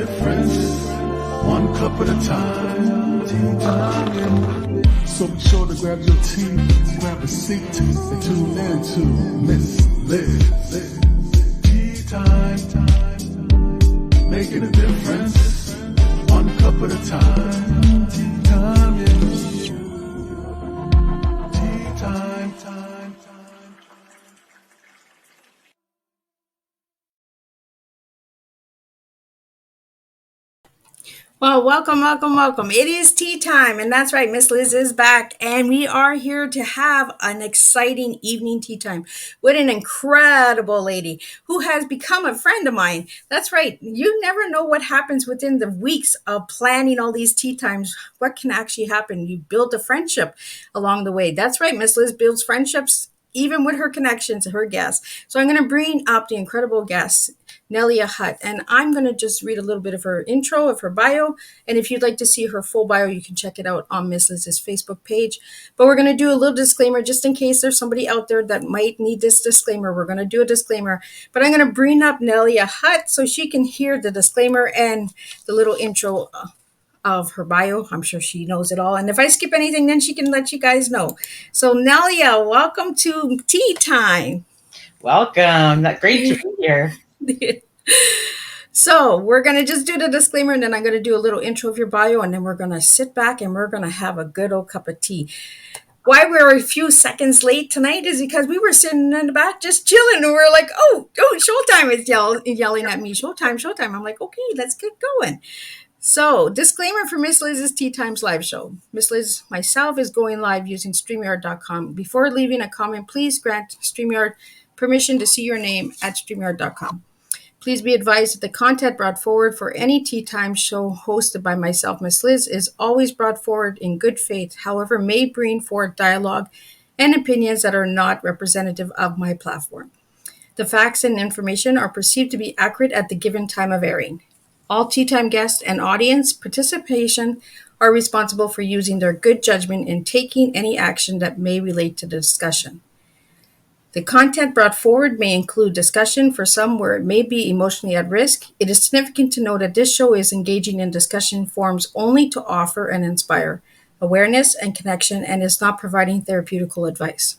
difference, one cup at a time. Tea time. So be sure to grab your tea, grab a seat, and tune in to Miss Liz. Tea time. Making a difference, one cup at a time. Tea time, yeah. Tea time. Well, welcome. It is tea time, and that's right, Miss Liz is back, and we are here to have an exciting evening tea time with an incredible lady who has become a friend of mine. That's right, you never know what happens within the weeks of planning all these tea times. What can actually happen? You build a friendship along the way. That's right, Miss Liz builds friendships even with her connections, her guests. So I'm going to bring up the incredible guest, Nelia Hutt, and I'm going to just read a little bit of her intro, of her bio. And if you'd like to see her full bio, you can check it out on Miss Liz's Facebook page. But we're going to do a little disclaimer just in case there's somebody out there that might need this disclaimer. We're going to do a disclaimer, but I'm going to bring up Nelia Hutt so she can hear the disclaimer and the little intro of her bio. I'm sure she knows it all. And if I skip anything, then she can let you guys know. So Nelia, welcome to Tea Time. Welcome. Great to be here. So we're going to just do the disclaimer, and then I'm going to do a little intro of your bio, and then we're going to sit back and we're going to have a good old cup of tea. Why we're a few seconds late tonight is because we were sitting in the back just chilling, and we're like, oh, showtime is yelling at me. Showtime. I'm like, okay, let's get going. So, disclaimer for Miss Liz's Tea Times live show. Miss Liz, myself, is going live using StreamYard.com. Before leaving a comment, please grant StreamYard permission to see your name at StreamYard.com. Please be advised that the content brought forward for any Tea Time show hosted by myself, Miss Liz, is always brought forward in good faith, however, may bring forward dialogue and opinions that are not representative of my platform. The facts and information are perceived to be accurate at the given time of airing. All Tea Time guests and audience participation are responsible for using their good judgment in taking any action that may relate to the discussion. The content brought forward may include discussion for some where it may be emotionally at risk. It is significant to know that this show is engaging in discussion forums only to offer and inspire awareness and connection and is not providing therapeutical advice.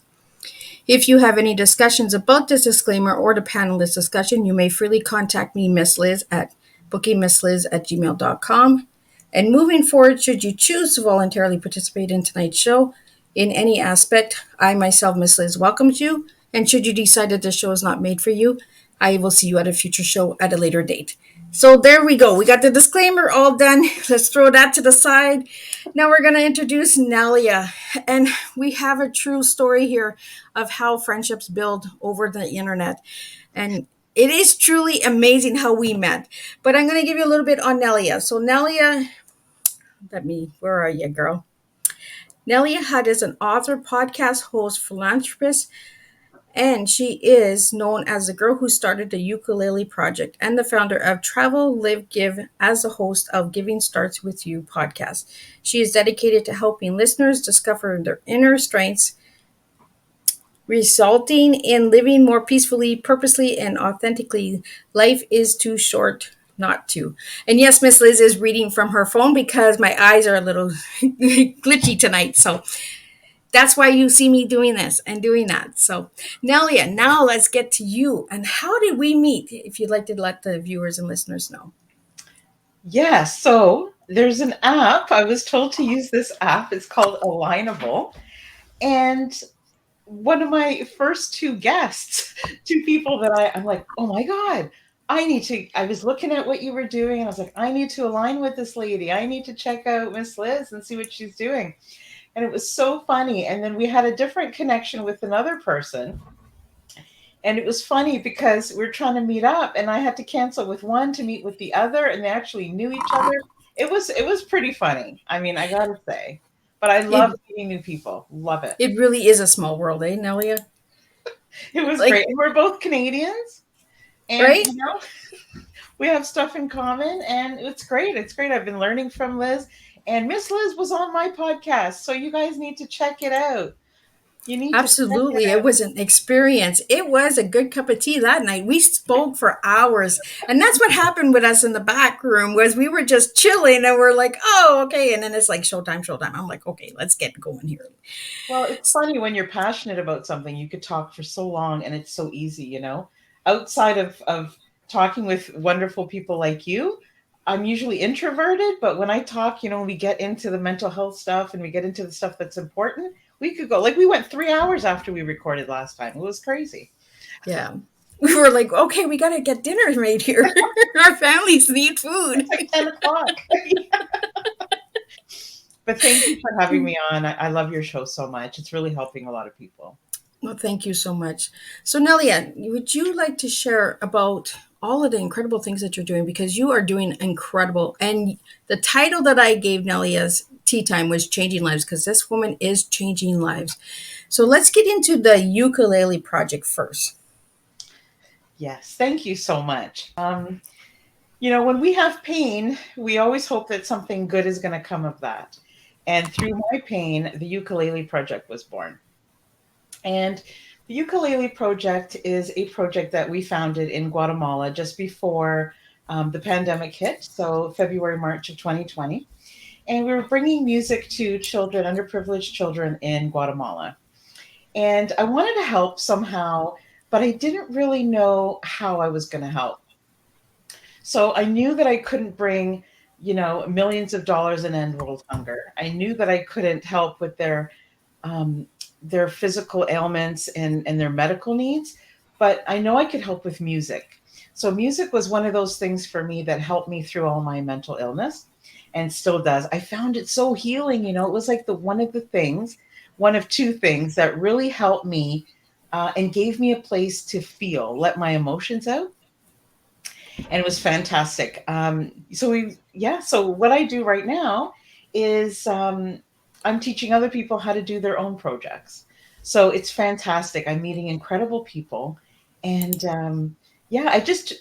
If you have any discussions about this disclaimer or the panelist discussion, you may freely contact me, Miss Liz, at bookingmissliz@gmail.com. And moving forward, should you choose to voluntarily participate in tonight's show in any aspect, I myself, Miss Liz, welcomes you. And should you decide that this show is not made for you, I will see you at a future show at a later date. So there we go. We got the disclaimer all done. Let's throw that to the side. Now we're going to introduce Nelia. And we have a true story here of how friendships build over the internet. And it is truly amazing how we met. But I'm going to give you a little bit on Nelia. So Nelia, where are you, girl? Nelia Hutt is an author, podcast host, philanthropist, and she is known as the girl who started the Ukulele Project and the founder of Travel, Live, Give as the host of Giving Starts With You podcast. She is dedicated to helping listeners discover their inner strengths, resulting in living more peacefully, purposely, and authentically. Life is too short not to. And yes, Miss Liz is reading from her phone because my eyes are a little glitchy tonight. So that's why you see me doing this and doing that. So, Nelia, now let's get to you. And how did we meet? If you'd like to let the viewers and listeners know. Yeah, so there's an app. I was told to use this app. It's called Alignable. And one of my first two guests, two people that I'm like, oh my God, I was looking at what you were doing and I was like, I need to align with this lady. I need to check out Miss Liz and see what she's doing. And it was so funny. And then we had a different connection with another person. And it was funny because we were trying to meet up and I had to cancel with one to meet with the other, and they actually knew each other. It was pretty funny. I mean, I gotta say. But I love meeting new people. Love it. It really is a small world, eh, Nelia? It was great. And we're both Canadians. And right? We have stuff in common and it's great. It's great. I've been learning from Liz. And Miss Liz was on my podcast, so you guys need to check it out. You need to check it Absolutely. It out. was an experience. It was a good cup of tea that night. We spoke for hours. And that's what happened with us in the back room was we were just chilling and we're like, oh, okay. And then it's like showtime, showtime. I'm like, okay, let's get going here. Well, it's funny when you're passionate about something, you could talk for so long and it's so easy, you know? Outside of talking with wonderful people like you, I'm usually introverted, but when I talk, you know, we get into the mental health stuff and we get into the stuff that's important, we could go like we went 3 hours after we recorded last time. It was crazy. Yeah. We were like, okay, we got to get dinner made here. Our families need food. It's like 10 o'clock. But thank you for having me on. I love your show so much. It's really helping a lot of people. Well, thank you so much. So, Nelia, would you like to share about all of the incredible things that you're doing? Because you are doing incredible. And the title that I gave Nelia's Tea Time was Changing Lives, because this woman is changing lives. So, let's get into the Ukulele Project first. Yes, thank you so much. You know, when we have pain, we always hope that something good is going to come of that. And through my pain, the Ukulele Project was born. And the Ukulele Project is a project that we founded in Guatemala just before the pandemic hit, so February, March of 2020. And we were bringing music to children, underprivileged children in Guatemala. And I wanted to help somehow, but I didn't really know how I was going to help. So I knew that I couldn't bring, you know, millions of dollars and end world hunger. I knew that I couldn't help with um, their physical ailments and their medical needs, but I know I could help with music. So music was one of those things for me that helped me through all my mental illness and still does. I found it so healing. You know, it was like the one of the things, one of two things that really helped me and gave me a place to feel, let my emotions out, and it was fantastic. So what I do right now is I'm teaching other people how to do their own projects. So it's fantastic. I'm meeting incredible people, and yeah, I just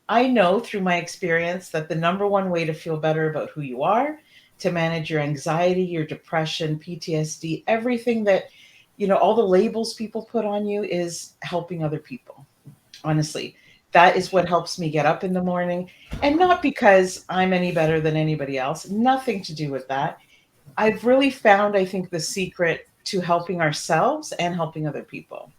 I know through my experience that the number one way to feel better about who you are, to manage your anxiety, your depression, PTSD, everything that all the labels people put on you is helping other people. Honestly, that is what helps me get up in the morning. And not because I'm any better than anybody else, nothing to do with that. I've really found, I think, the secret to helping ourselves and helping other people.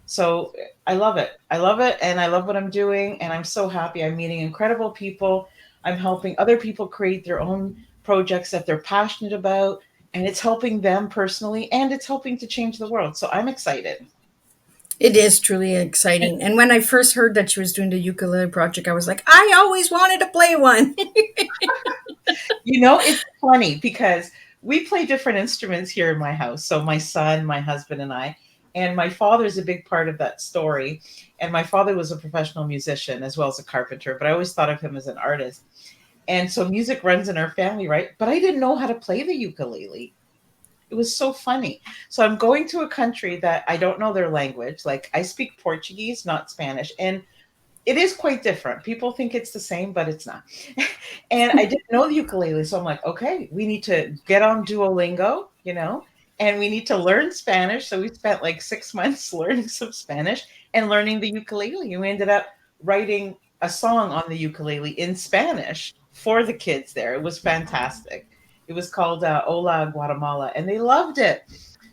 So I love it. I love it. And I love what I'm doing. And I'm so happy. I'm meeting incredible people. I'm helping other people create their own projects that they're passionate about. And it's helping them personally and it's helping to change the world. So I'm excited. It is truly exciting. And when I first heard that she was doing the ukulele project, I was like, I always wanted to play one. It's funny because we play different instruments here in my house. So my son, my husband, and I. And my father's a big part of that story. And my father was a professional musician as well as a carpenter, but I always thought of him as an artist. And so music runs in our family, right? But I didn't know how to play the ukulele. It was so funny. So I'm going to a country that I don't know their language. Like I speak Portuguese, not Spanish. And it is quite different. People think it's the same, but it's not. And I didn't know the ukulele. So I'm like, okay, we need to get on Duolingo, and we need to learn Spanish. So we spent like 6 months learning some Spanish and learning the ukulele. And we ended up writing a song on the ukulele in Spanish for the kids there. It was fantastic. It was called Hola Guatemala, and they loved it.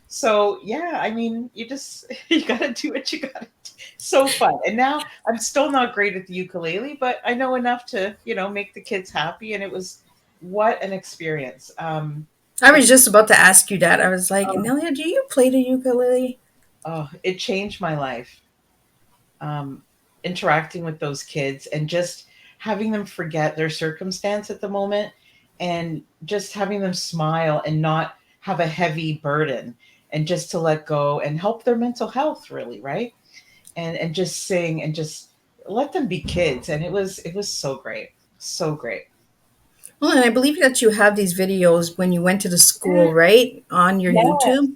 So yeah, I mean, you gotta do what you gotta do. So fun. And now I'm still not great at the ukulele, but I know enough to, make the kids happy. And it was what an experience. I was just about to ask you that. I was like, Nelia, do you play the ukulele? It changed my life. Um, Interacting with those kids and just having them forget their circumstance at the moment and just having them smile and not have a heavy burden and just to let go and help their mental health really, right? And just sing and just let them be kids. And it was so great. So great. Well, and I believe that you have these videos when you went to the school, right? On your Yeah. YouTube.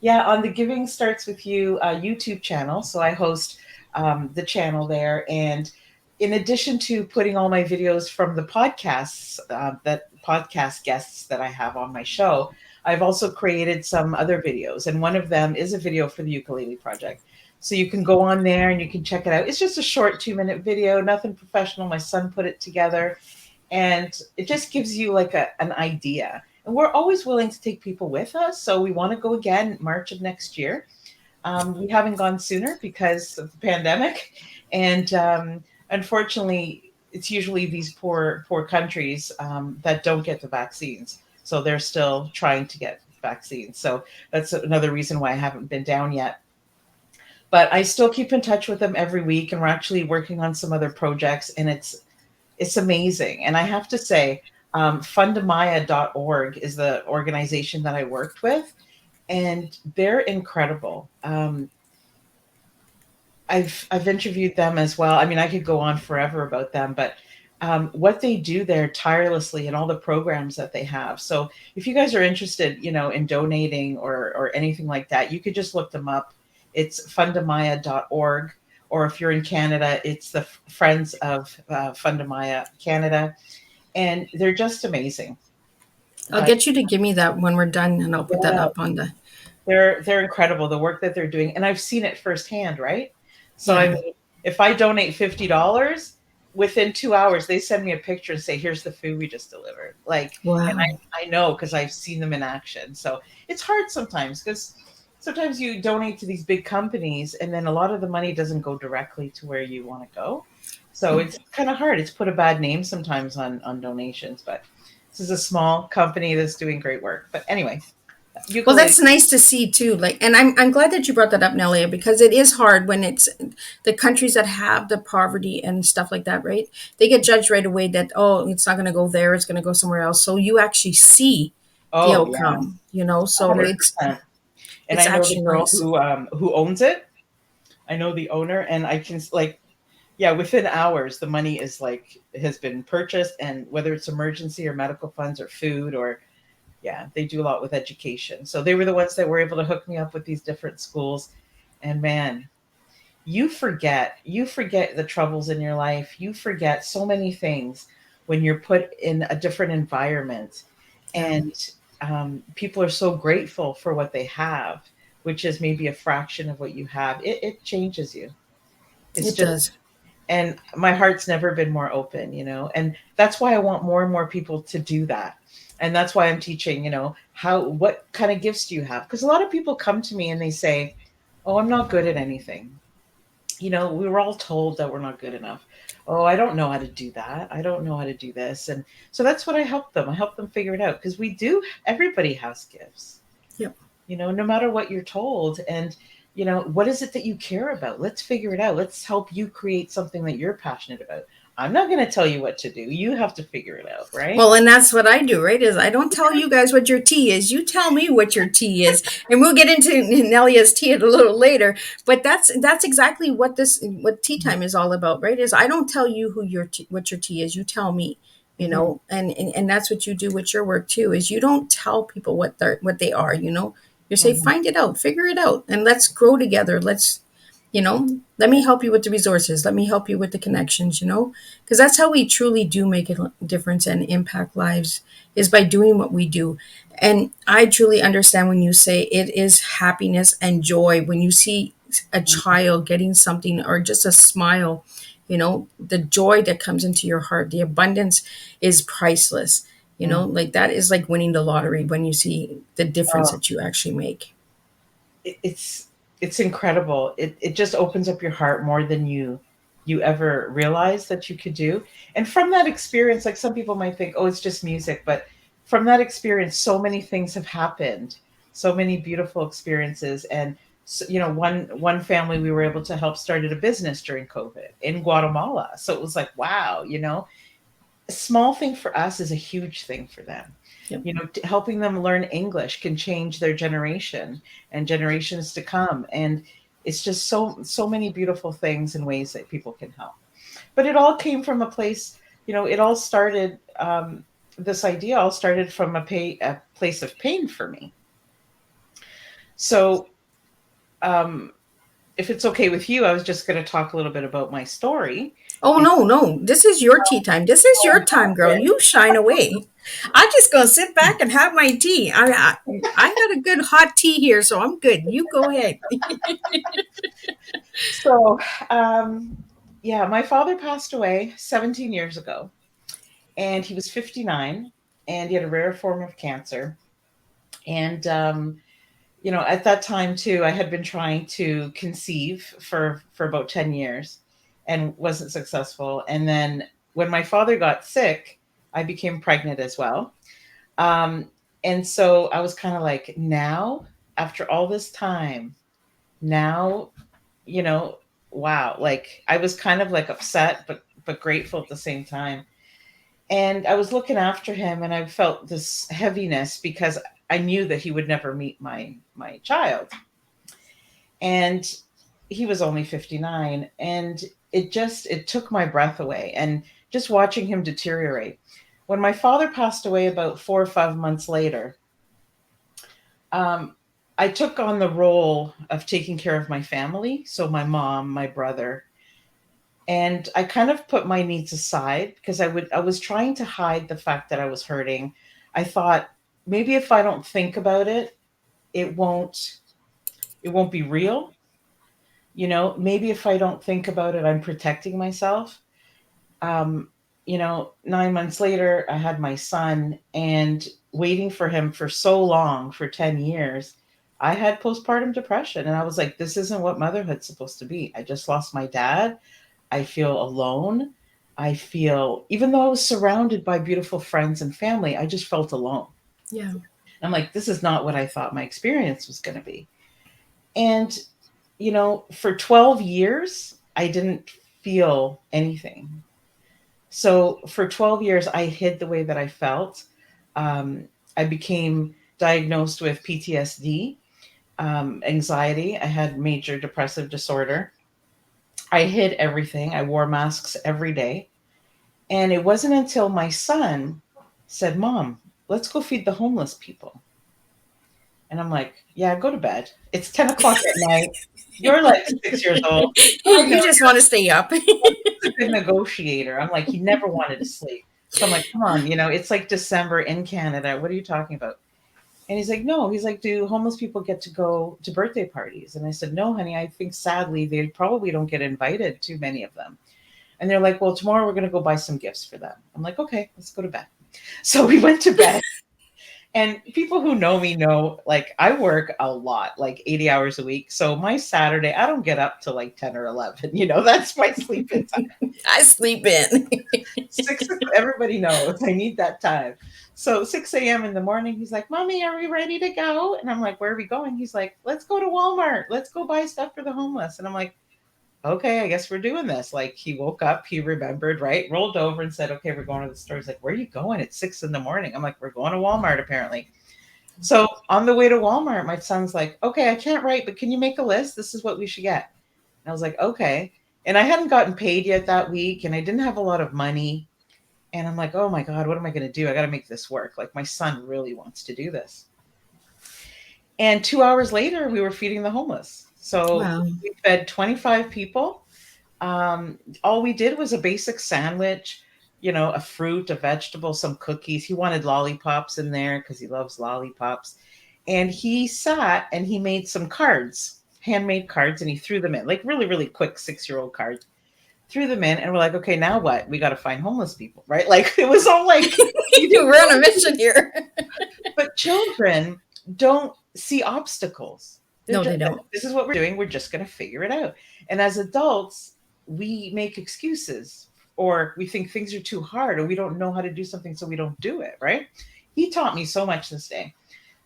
Yeah, on the Giving Starts With You YouTube channel. So I host the channel there. And in addition to putting all my videos from the podcasts, that podcast guests that I have on my show, I've also created some other videos, and one of them is a video for the Ukulele Project. So you can go on there and you can check it out. It's just a short 2-minute video, nothing professional. My son put it together, and it just gives you like an idea. And we're always willing to take people with us. So we want to go again March of next year. We haven't gone sooner because of the pandemic, and unfortunately, it's usually these poor countries that don't get the vaccines, so they're still trying to get vaccines. So that's another reason why I haven't been down yet. But I still keep in touch with them every week, and we're actually working on some other projects, and it's amazing. And I have to say, fundamaya.org is the organization that I worked with, and they're incredible. I've interviewed them as well. I mean, I could go on forever about them, but what they do there tirelessly and all the programs that they have. So if you guys are interested, in donating or anything like that, you could just look them up. It's fundamaya.org, or if you're in Canada, it's the Friends of Fundamaya Canada, and they're just amazing. I'll get you to give me that when we're done, and I'll put that Yeah, up on the. they're incredible, the work that they're doing, and I've seen it firsthand, right? So I Yeah. mean, if I donate $50, within 2 hours they send me a picture and say, "Here's the food we just delivered." Like, and Wow. I know because I've seen them in action. So it's hard sometimes because sometimes you donate to these big companies and then a lot of the money doesn't go directly to where you want to go. So it's kind of hard. It's put a bad name sometimes on donations, but this is a small company that's doing great work. But anyway, Well, ukulele. that's nice to see too. Like, and I'm glad that you brought that up, Nelia, because it is hard when it's the countries that have the poverty and stuff like that, right? They get judged right away that, oh, it's not going to go there, it's going to go somewhere else. So you actually see the Oh yeah, outcome, you know. So 100%. And it's I know the actually girl nice. who owns it. I know the owner, and I can like, yeah, within hours the money is like has been purchased, and whether it's emergency or medical funds or food or yeah, they do a lot with education. So they were the ones that were able to hook me up with these different schools, and man, you forget the troubles in your life. You forget so many things when you're put in a different environment, Yeah, and people are so grateful for what they have, which is maybe a fraction of what you have. It changes you. It's it just, does. and my heart's never been more open, and that's why I want more and more people to do that. And that's why I'm teaching, what kind of gifts do you have? Because a lot of people come to me and they say, "Oh, I'm not good at anything." We were all told that we're not good enough. Oh, I don't know how to do that. I don't know how to do this. And so that's what I help them. I help them figure it out because everybody has gifts, Yep. no matter what you're told. And, what is it that you care about? Let's figure it out. Let's help you create something that you're passionate about. I'm not going to tell you what to do. You have to figure it out, right? Well, and that's what I do, right? Is I don't tell you guys what your tea is. You tell me what your tea is, and we'll get into Nelia's tea a little later. But that's exactly what tea time is all about, right? Is I don't tell you what your tea is. You tell me, Hmm. and that's what you do with your work too. Is you don't tell people what they are. You say Hmm. find it out, figure it out, and let's grow together. Let me help you with the resources. Let me help you with the connections, because that's how we truly do make a difference and impact lives is by doing what we do. And I truly understand when you say it is happiness and joy when you see a child getting something or just a smile, the joy that comes into your heart, the abundance is priceless. Like that is like winning the lottery when you see the difference Oh, that you actually make. it's incredible. It just opens up your heart more than you ever realized that you could do. And from that experience, like some people might think, oh, it's just music, but from that experience, so many things have happened, so many beautiful experiences. And so, one family we were able to help started a business during COVID in Guatemala. So it was like, wow, a small thing for us is a huge thing for them. Yep. Helping them learn English can change their generation and generations to come. And it's just so many beautiful things and ways that people can help. But it all came from a place, it all started, this idea all started from a place of pain for me. So, um, if it's okay with you, I was just going to talk a little bit about my story. Oh, And no, no. This is your tea time. This is your time, girl. You shine away. I'm just going to sit back and have my tea. I got a good hot tea here, so I'm good. You go ahead. so, yeah, my father passed away 17 years ago, and he was 59, and he had a rare form of cancer. And at that time too, I had been trying to conceive for about 10 years and wasn't successful. And then when my father got sick, I became pregnant as well. Um, and so I was kind of like, now, after all this time, now, you know, wow, like I was kind of like upset but grateful at the same time. And I was looking after him, and I felt this heaviness because I knew that he would never meet my child. And he was only 59, and it took my breath away, and just watching him deteriorate. When my father passed away about 4 or 5 months later, um, I took on the role of taking care of my family, so my mom, my brother, and I kind of put my needs aside because I was trying to hide the fact that I was hurting. I thought, maybe if I don't think about it, it won't be real. Maybe if I don't think about it, I'm protecting myself. um 9 months later, I had my son, and waiting for him for so long, for 10 years, I had postpartum depression, and I was like, this isn't what motherhood's supposed to be. I just lost my dad. I feel alone. I feel, even though I was surrounded by beautiful friends and family, I just felt alone. Yeah. I'm like, this is not what I thought my experience was going to be. And, for 12 years, I didn't feel anything. So for 12 years, I hid the way that I felt. I became diagnosed with PTSD, anxiety. I had major depressive disorder. I hid everything. I wore masks every day. And it wasn't until my son said, Mom, let's go feed the homeless people. And I'm like, yeah, go to bed. It's 10 o'clock at night. You're like 6 years old. I know You just want to stay up. he's a good negotiator. I'm like, he never wanted to sleep. So I'm like, come on, it's like December in Canada. What are you talking about? And he's like, no. He's like, do homeless people get to go to birthday parties? And I said, no, honey, I think sadly they probably don't get invited to many of them. And they're like, well, tomorrow we're going to go buy some gifts for them. I'm like, okay, let's go to bed. So we went to bed. And people who know me know, like, I work a lot, like 80 hours a week. So my Saturday, I don't get up till like 10 or 11. That's my sleeping time. I sleep in. Everybody knows I need that time. So 6 a.m. in the morning, he's like, Mommy, are we ready to go? And I'm like, where are we going? He's like, let's go to Walmart. Let's go buy stuff for the homeless. And I'm like, okay, I guess we're doing this. Like, he woke up, he remembered, right? Rolled over and said, okay, we're going to the store. He's like, where are you going? It's 6 in the morning. I'm like, we're going to Walmart, apparently. So on the way to Walmart, my son's like, okay, I can't write, but can you make a list? This is what we should get. And I was like, okay. And I hadn't gotten paid yet that week, and I didn't have a lot of money. And I'm like, oh my God, what am I going to do? I got to make this work. Like, my son really wants to do this. And 2 hours later, we were feeding the homeless. So Wow. we fed 25 people. All we did was a basic sandwich, a fruit, a vegetable, some cookies. He wanted lollipops in there because he loves lollipops. And he sat and he made some cards, handmade cards, and he threw them in, like really, really quick 6-year-old cards. Threw them in, and we're like, okay, now what? We got to find homeless people, right? Like, it was all like, We're on a mission here. but children don't see obstacles. No, they don't. This is what we're doing. We're just going to figure it out. And as adults, we make excuses, or we think things are too hard, or we don't know how to do something, so we don't do it, right? He taught me so much this day.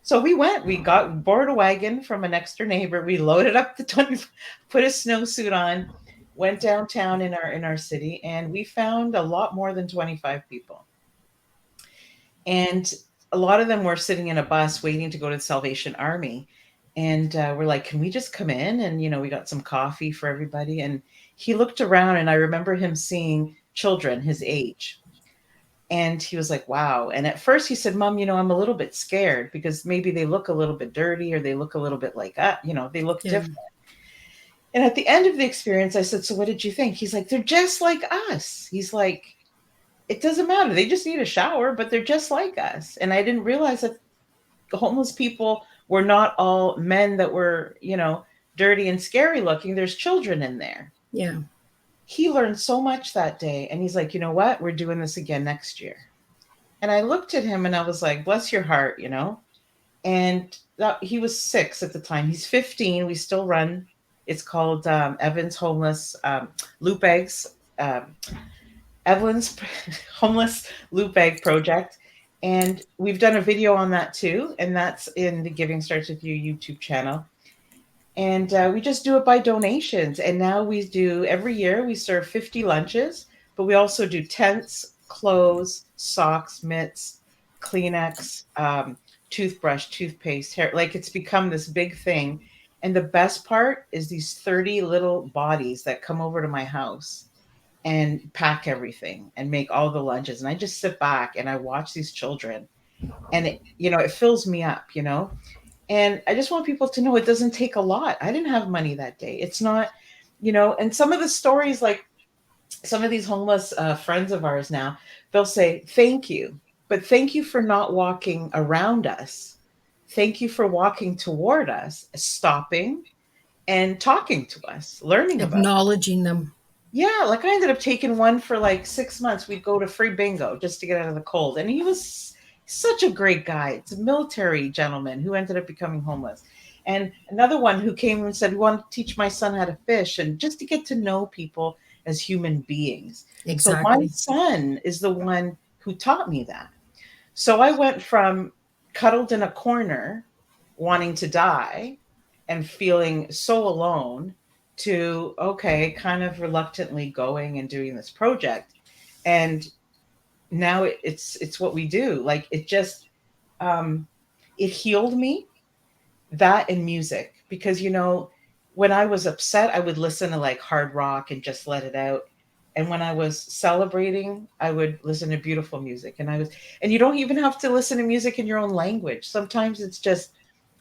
So we borrowed a wagon from a next door neighbor. We loaded up put a snowsuit on, went downtown in our city, and we found a lot more than 25 people. And a lot of them were sitting in a bus waiting to go to the Salvation Army. And we're like, can we just come in? And, we got some coffee for everybody. And he looked around, and I remember him seeing children his age. And he was like, wow. And at first he said, Mom, I'm a little bit scared because maybe they look a little bit dirty, or they look a little bit like, they look different. And at the end of the experience, I said, "So what did you think?" He's like, "They're just like us." He's like, "It doesn't matter. They just need a shower, but they're just like us." And I didn't realize that homeless people were not all men that were, dirty and scary looking. There's children in there. Yeah. He learned so much that day. And he's like, "You know what? We're doing this again next year." And I looked at him and I was like, "Bless your heart." And he was 6 at the time. He's 15. We still run. It's called Evan's Homeless Loop Eggs. Evelyn's Homeless Loop Egg Project. And we've done a video on that too. And that's in the Giving Starts With You YouTube channel. And we just do it by donations. And now we do every year, we serve 50 lunches, but we also do tents, clothes, socks, mitts, Kleenex, toothbrush, toothpaste, hair. Like it's become this big thing. And the best part is these 30 little bodies that come over to my house and pack everything and make all the lunches. And I just sit back and I watch these children and it fills me up. And I just want people to know it doesn't take a lot. I didn't have money that day. It's not, and some of the stories, like some of these homeless friends of ours now, they'll say, "Thank you, but thank you for not walking around us. Thank you for walking toward us, stopping and talking to us, learning about." Acknowledging them. Yeah, like I ended up taking one for like 6 months. We'd go to free bingo just to get out of the cold. And he was such a great guy. It's a military gentleman who ended up becoming homeless. And another one who came and said, "We want to teach my son how to fish," and just to get to know people as human beings. So my Exactly. son is the one who taught me that. So I went from cuddled in a corner, wanting to die and feeling so alone to, okay, kind of reluctantly going and doing this project. And now it's what we do. Like it just it healed me, that and music, because when I was upset, I would listen to like hard rock and just let it out. And when I was celebrating, I would listen to beautiful music. And you don't even have to listen to music in your own language. Sometimes it's just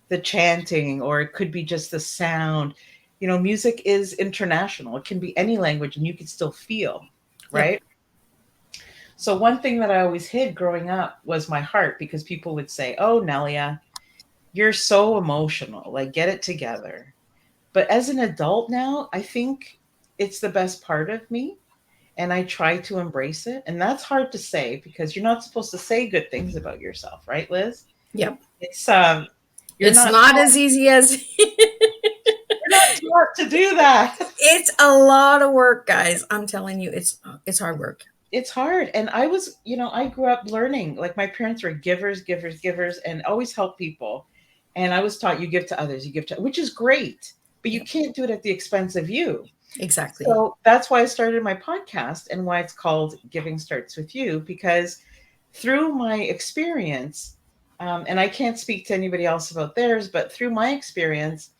the chanting, or it could be just the sound. Music is international. It can be any language and you can still feel, Yep. right? So one thing that I always hid growing up was my heart, because people would say, "Oh, Nelia, you're so emotional. Like, get it together." But as an adult now, I think it's the best part of me, and I try to embrace it. And that's hard to say because you're not supposed to say good things about yourself, right, Liz? Yep. It's you're It's not not as easy as you're not taught to do that. it's a lot of work, guys. I'm telling you, it's hard work. It's hard. And I grew up learning, like my parents were givers, givers, givers, and always help people. And I was taught you give to others, you give to, which is great, but you Yep. can't do it at the expense of you. Exactly. So that's why I started my podcast and why it's called Giving Starts With You, because through my experience, and I can't speak to anybody else about theirs, but through my experience,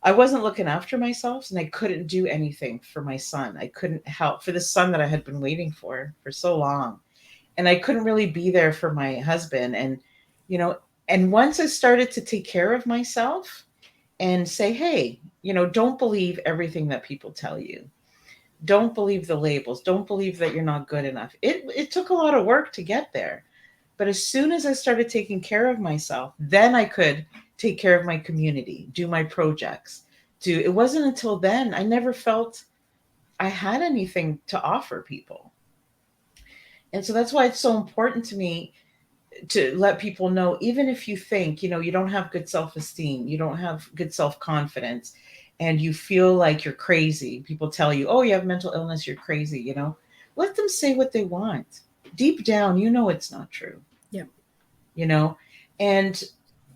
I wasn't looking after myself and I couldn't do anything for my son. I couldn't help for the son that I had been waiting for so long. And I couldn't really be there for my husband. You know, and once I started to take care of myself and say, "Hey, don't believe everything that people tell you. Don't believe the labels. Don't believe that you're not good enough." It took a lot of work to get there. But as soon as I started taking care of myself, then I could take care of my community, do my projects. It wasn't until then I never felt I had anything to offer people. And so that's why it's so important to me to let people know, even if you think, you don't have good self-esteem, you don't have good self-confidence, and you feel like you're crazy. People tell you, "Oh, you have mental illness, you're crazy." Let them say what they want. Deep down, it's not true. Yep. you know and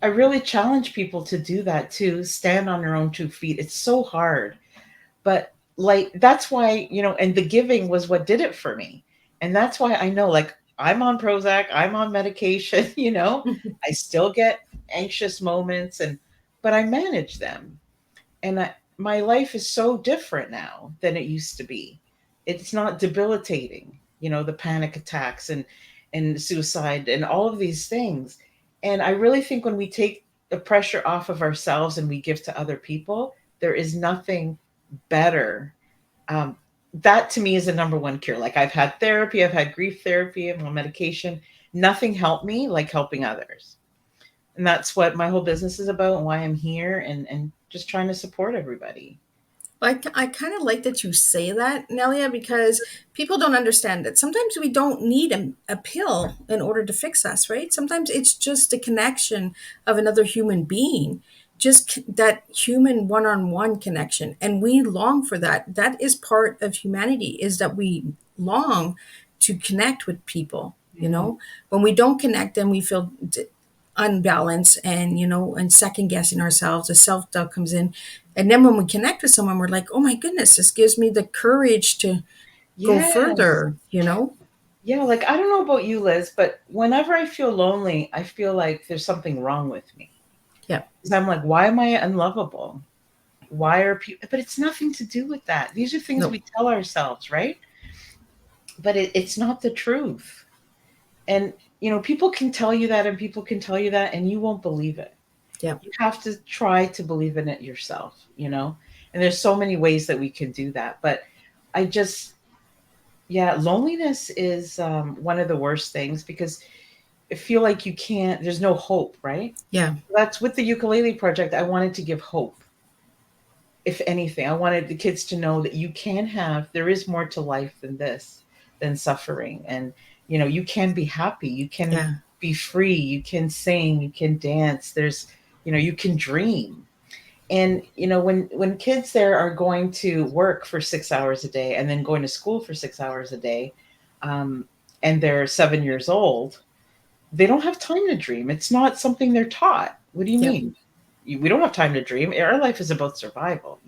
I really challenge people to do that too, stand on their own 2 feet. It's so hard, but like that's why, and the giving was what did it for me. And that's why I know, like, I'm on Prozac, I'm on medication. I still get anxious moments, but I manage them. And my life is so different now than it used to be. It's not debilitating, the panic attacks and suicide and all of these things. And I really think when we take the pressure off of ourselves and we give to other people, There is nothing better. Um, that to me is the number one cure. Like I've had therapy, I've had grief therapy, I'm on medication. Nothing helped me like helping others. And that's what my whole business is about and why I'm here and just trying to support everybody. Like I kind of like that you say that, Nelia, because people don't understand that sometimes we don't need a pill in order to fix us, right? Sometimes it's just a connection of another human being, just that human one-on-one connection, and we long for that. That is part of humanity, is that we long to connect with people. Mhm. When we don't connect, then we feel unbalanced, and and second guessing ourselves. The self doubt comes in, and then when we connect with someone, we're like, oh my goodness, this gives me the courage to go Yes. further. Yeah, like I don't know about you, Liz, but whenever I feel lonely, I feel like there's something wrong with me. Yeah, 'Cause I'm like, why am I unlovable? Why are people? But it's nothing to do with that. These are things no, we tell ourselves, right? But it's not the truth. And people can tell you that, and people can tell you that, and you won't believe it. yeah, You have to try to believe in it yourself. And there's so many ways that we can do that. But I just, yeah, loneliness is one of the worst things because I feel like you can't, there's no hope, right? yeah, That's with the Ukulele Project. I wanted to give hope. If anything, I wanted the kids to know that there is more to life than this, than suffering. And, you can be happy, you can yeah, be free, you can sing, you can dance, you can dream. And, when kids there are going to work for 6 hours a day and then going to school for 6 hours a day, um, and they're 7 years old, they don't have time to dream. It's not something they're taught. What do you yeah. mean? We don't have time to dream. Our life is about survival.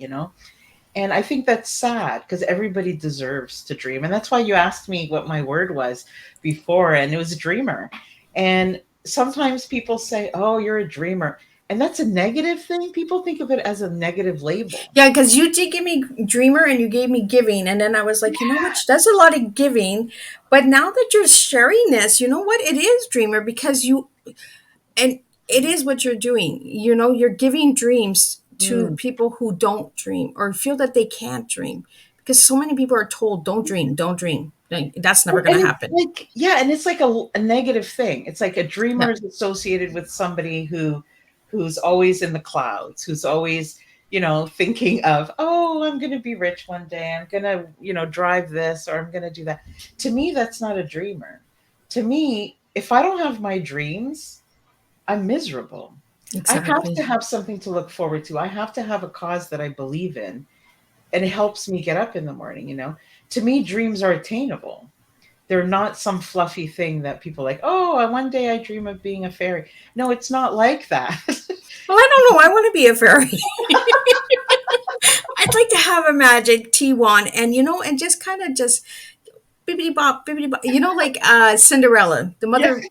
And I think that's sad because everybody deserves to dream. And that's why you asked me what my word was before, and it was dreamer. And sometimes people say, oh, you're a dreamer. And that's a negative thing. People think of it as a negative label. Yeah, because you did give me dreamer and you gave me giving. And then I was like, you know what? She does a lot of giving. But now that you're sharing this, you know what? It is dreamer because and it is what you're doing. You're giving dreams to Mm. people who don't dream or feel that they can't dream, because so many people are told, don't dream, don't dream. Like, that's never going And to it's happen. like, yeah, and it's like a negative thing. It's like a dreamer Yeah. is associated with somebody who's always in the clouds, who's always, thinking of, oh, I'm going to be rich one day. I'm going to, drive this or I'm going to do that. To me, that's not a dreamer. To me, if I don't have my dreams, I'm miserable. I have to Exactly. have something to look forward to. I have to have a cause that I believe in, and it helps me get up in the morning. To me, dreams are attainable. They're not some fluffy thing that people like, oh, one day I dream of being a fairy. No, it's not like that. Well, I don't know. I want to be a fairy. I'd like to have a magic tea wand, and and just kind of just bibbity bop, bibbity bop. Like Cinderella, the Yeah, mother.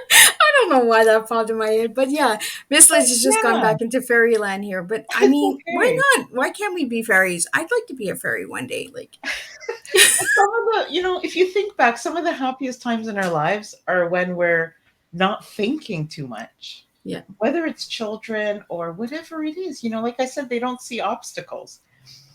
I don't know why that popped in my head, but yeah, Miss Liz has just gone yeah, back into fairyland here. But I it's mean, why okay. not? Why can't we be fairies? I'd like to be a fairy one day. Like, Some of if you think back, some of the happiest times in our lives are when we're not thinking too much, yeah. whether it's children or whatever it is. Like I said, they don't see obstacles.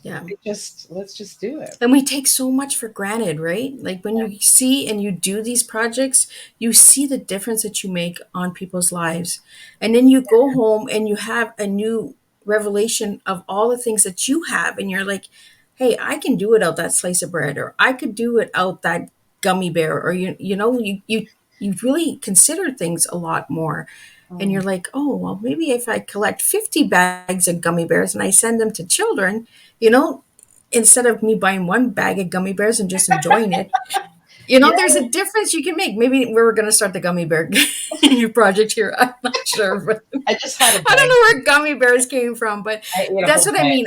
Yeah. Let's just do it. And we take so much for granted, right? Like when you see and you do these projects, you see the difference that you make on people's lives. And then you go home and you have a new revelation of all the things that you have. And you're like, hey, I can do without that slice of bread, or I could do without that gummy bear, or you really consider things a lot more. And you're Mm. like, oh, well, maybe if I collect 50 bags of gummy bears and I send them to children, you know, instead of me buying one bag of gummy bears and just enjoying it, Yeah, there's a difference you can make. Maybe we're going to start the gummy bear project here. I'm not sure, but I just had a I don't bag. know where gummy bears came from, but I ate a that's whole what I bag. mean.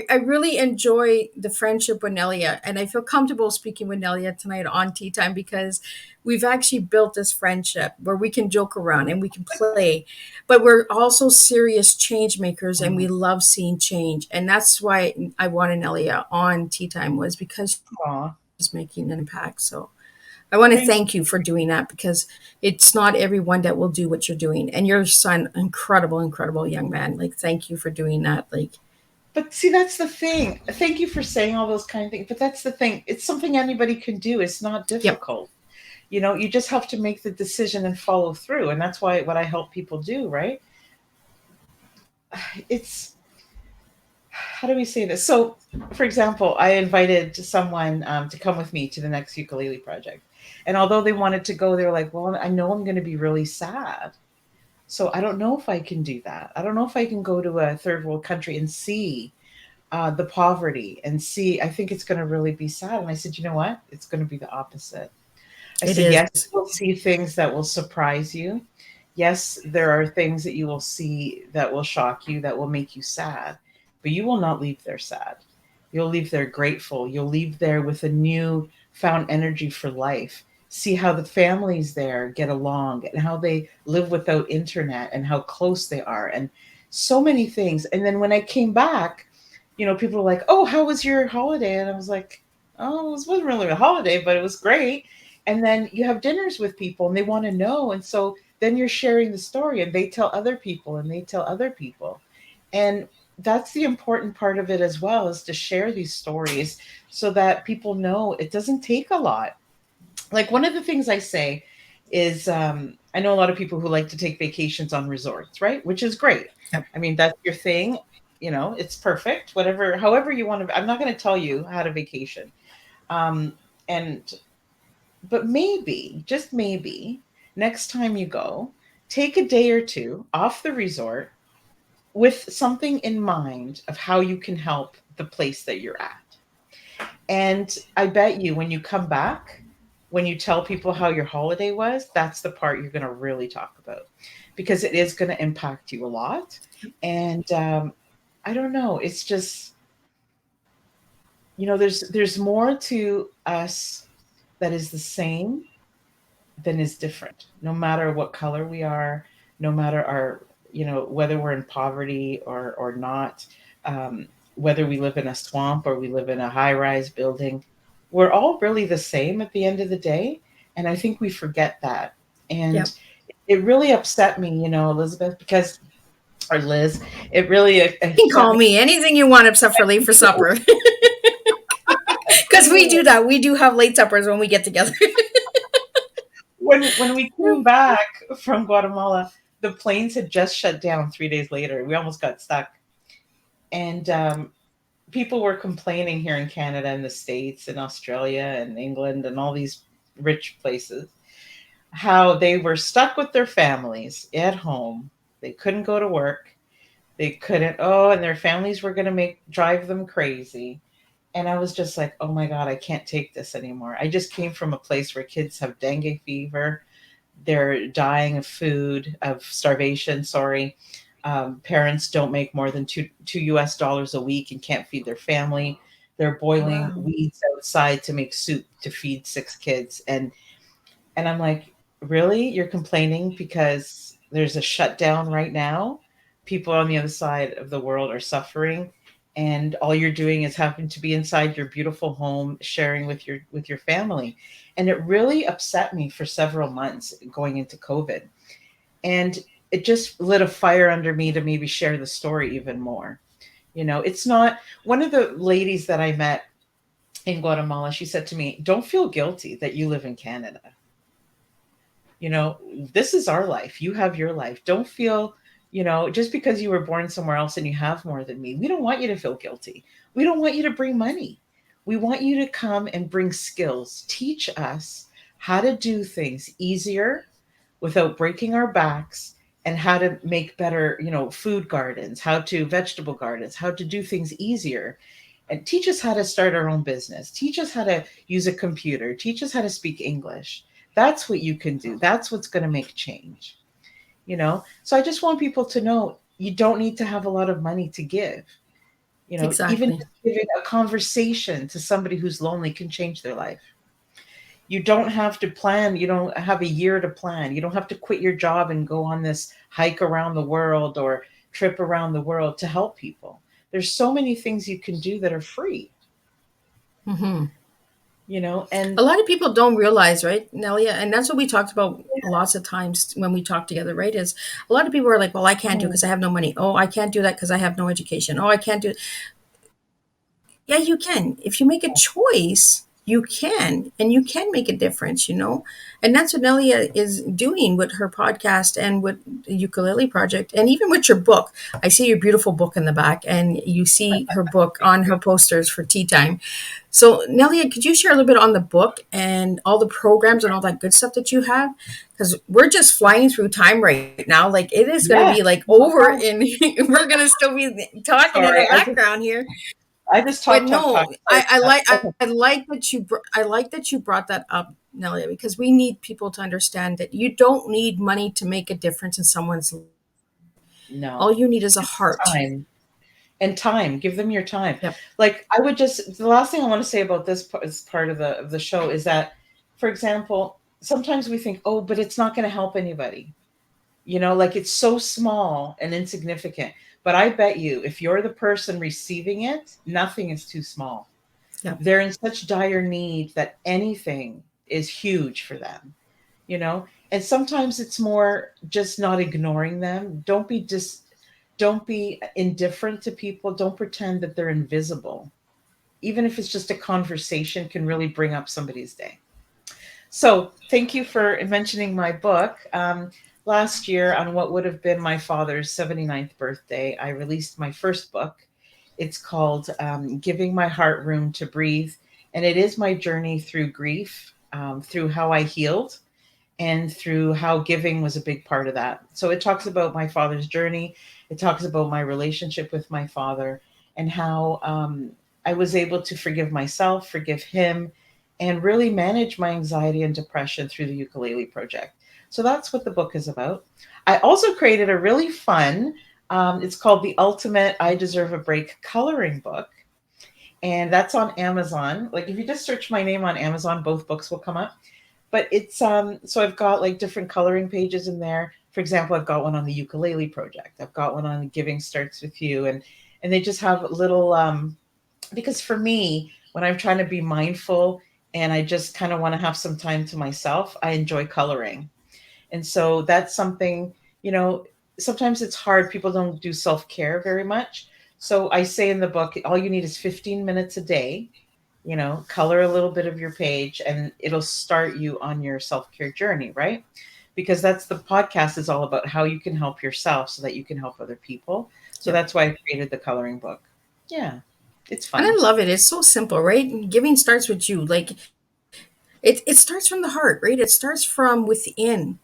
I really enjoy the friendship with Nelia, and I feel comfortable speaking with Nelia tonight on Tea Time because we've actually built this friendship where we can joke around and we can play, but we're also serious change makers, and we Mm. love seeing change. And that's why I wanted Nelia on Tea Time, was because Aw. she's making an impact. So I want to Thank thank you for doing that, because it's not everyone that will do what you're doing. And your son, incredible, incredible young man. Like, thank you for doing that. Like, But see, that's the thing. Thank you for saying all those kind of things. But that's the thing. It's something anybody can do. It's not yep, difficult. You just have to make the decision and follow through. And that's why what I help people do, right? It's how do we say this? So, for example, I invited someone to come with me to the next ukulele project. And although they wanted to go, they were like, well, I know I'm going to be really sad. So I don't know if I can do that. I don't know if I can go to a third world country and see the poverty and see. I think it's going to really be sad. And I said, you know what? It's going to be the opposite. I it said, yes, is. you'll see things that will surprise you. Yes, there are things that you will see that will shock you, that will make you sad, but you will not leave there sad. You'll leave there grateful. You'll leave there with a new found energy for life. See how the families there get along and how they live without internet and how close they are and so many things. And then when I came back, people were like, oh, how was your holiday? And I was like, oh, it wasn't really a holiday, but it was great. And then you have dinners with people and they want to know. And so then you're sharing the story and they tell other people and they tell other people. And that's the important part of it as well, is to share these stories so that people know it doesn't take a lot. Like one of the things I say is I know a lot of people who like to take vacations on resorts, right? Which is great. Yep. I mean, that's your thing. It's perfect. Whatever, however you want to. I'm not going to tell you how to vacation. Um, and but maybe, just maybe, next time you go, take a day or two off the resort with something in mind of how you can help the place that you're at. And I bet you when you come back, when you tell people how your holiday was, that's the part you're going to really talk about because it is going to impact you a lot. And I don't know, it's just, there's more to us that is the same than is different, no matter what color we are, no matter our, whether we're in poverty or not, whether we live in a swamp or we live in a high rise building, we're all really the same at the end of the day. And I think we forget that. And Yep. it really upset me, Elizabeth, because, or Liz, it really You can upset call me me anything you want except for late for supper. Because we do that. We do have late suppers when we get together. when we came back from Guatemala. The planes had just shut down 3 days later. We almost got stuck. And people were complaining here in Canada and the States and Australia and England and all these rich places how they were stuck with their families at home. They couldn't go to work. They couldn't, and their families were going to drive them crazy. And I was just like, oh my God, I can't take this anymore. I just came from a place where kids have dengue fever. They're dying of starvation, sorry. Parents don't make more than two US dollars a week and can't feed their family. They're boiling Wow. weeds outside to make soup to feed 6 kids. And I'm like, really? You're complaining because there's a shutdown right now? People on the other side of the world are suffering, and all you're doing is having to be inside your beautiful home, sharing with your family. And it really upset me for several months going into COVID. And it just lit a fire under me to maybe share the story even more. It's not one of the ladies that I met in Guatemala. She said to me, don't feel guilty that you live in Canada. This is our life. You have your life. Don't feel, just because you were born somewhere else and you have more than me, we don't want you to feel guilty. We don't want you to bring money. We want you to come and bring skills. Teach us how to do things easier without breaking our backs, and how to make better, food gardens, vegetable gardens, how to do things easier. And teach us how to start our own business. Teach us how to use a computer. Teach us how to speak English. That's what you can do. That's what's going to make change. So I just want people to know you don't need to have a lot of money to give. Even Exactly. just giving a conversation to somebody who's lonely can change their life. You don't have to plan. You don't have a year to plan. You don't have to quit your job and go on this hike around the world or trip around the world to help people. There's so many things you can do that are free. Hmm. and A lot of people don't realize, right, Nelia? And that's what we talked about lots of times when we talk together, right? Is a lot of people are like, well, I can't do it mm, because I have no money. Oh, I can't do that because I have no education. Oh, I can't do it. Yeah, you can. If you make a choice, you can, and you can make a difference, you know? And that's what Nelia is doing with her podcast and with the Ukulele Project, and even with your book. I see your beautiful book in the back, and you see her book thank on you. her posters for Tea Time. So, Nelia, could you share a little bit on the book and all the programs and all that good stuff that you have? Because we're just flying through time right now. Like, it is going to Yes. be like No, over, no, and we're going to still be talking in sorry. the background here. I just But talk. no, Sorry about that. I like that I like that you brought that up, Nelia, because we need people to understand that you don't need money to make a difference in someone's life. No, All you need is a just heart. time. And time, give them your time. Yep. Like, I would just the last thing I want to say about this as part of the show is that, for example, sometimes we think, oh, but it's not going to help anybody. Like, it's so small and insignificant. But I bet you, if you're the person receiving it, nothing is too small. Yep. They're in such dire need that anything is huge for them, you know? And sometimes it's more just not ignoring them. Don't be indifferent to people. Don't pretend that they're invisible. Even if it's just a conversation can really bring up somebody's day. So, thank you for mentioning my book. Last year, on what would have been my father's 79th birthday, I released my first book. It's called Giving My Heart Room to Breathe. And it is my journey through grief, through how I healed, and through how giving was a big part of that. So it talks about my father's journey. It talks about my relationship with my father, and how I was able to forgive myself, forgive him, and really manage my anxiety and depression through the Ukulele Project. So that's what the book is about. I also created a really fun, it's called The Ultimate I Deserve a Break coloring book. And that's on Amazon. Like, if you just search my name on Amazon, both books will come up. But it's so I've got like different coloring pages in there. For example, I've got one on the Ukulele Project. I've got one on Giving Starts with You, and they just have little because for me, when I'm trying to be mindful and I just kind of want to have some time to myself, I enjoy coloring. And so that's something, you know, sometimes it's hard. People don't do self-care very much. So I say in the book, all you need is 15 minutes a day, color a little bit of your page, and it'll start you on your self-care journey, right? Because that's the podcast is all about how you can help yourself so that you can help other people. So Yep. that's why I created the coloring book. Yeah, it's And I fun. love it. It's so simple, right? Giving starts with you. Like, it starts from the heart, right? It starts from within,